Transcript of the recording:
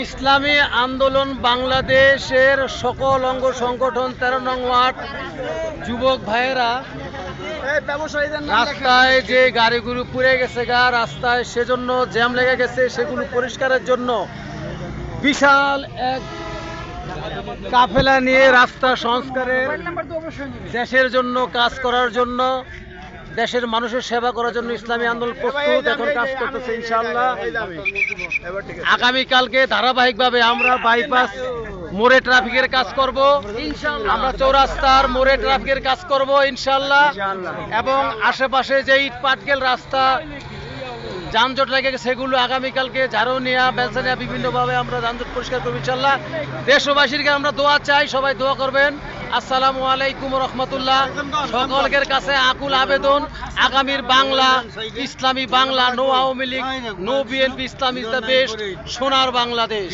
ইসলামী আন্দোলন বাংলাদেশের সকল অঙ্গ সংগঠন 13 নং ওয়ার্ড যুবক ভাইয়েরা রাস্তায় যে গাড়িগুলো পুড়ে গেছে রাস্তায় সেজন্য জ্যাম লেগে গেছে, সেগুলো পরিষ্কারের জন্য বিশাল এক কাফেলা নিয়ে রাস্তা সংস্কারের, দেশের জন্য কাজ করার জন্য, দেশের মানুষের সেবা করার জন্য ইসলামী আন্দোলন প্রস্তুত, এখন কাজ করতেছে ইনশাআল্লাহ। আগামীকালকে ধারাবাহিকভাবে আমরা বাইপাস মোড়ে ট্রাফিকের কাজ করব, আমরা চৌরাস্তার মোড়ে ট্রাফিকের কাজ করব ইনশাআল্লাহ, এবং আশেপাশে যে ইট পাটকেল রাস্তা যানজট লেগে গেছে সেগুলো আগামীকালকে ঝাড়ু নেওয়া, বেলসা নেওয়া, বিভিন্নভাবে আমরা যানজট পরিষ্কার করবো ইনশাআল্লাহ। দেশবাসীর আমরা দোয়া চাই, সবাই দোয়া করবেন। আসসালামু আলাইকুম রহমতুল্লাহ। সকলের কাছে আকুল আবেদন, আগামীর বাংলা ইসলামী Bangla, no Awami League, no BNP, Islam is the best, সোনার বাংলাদেশ।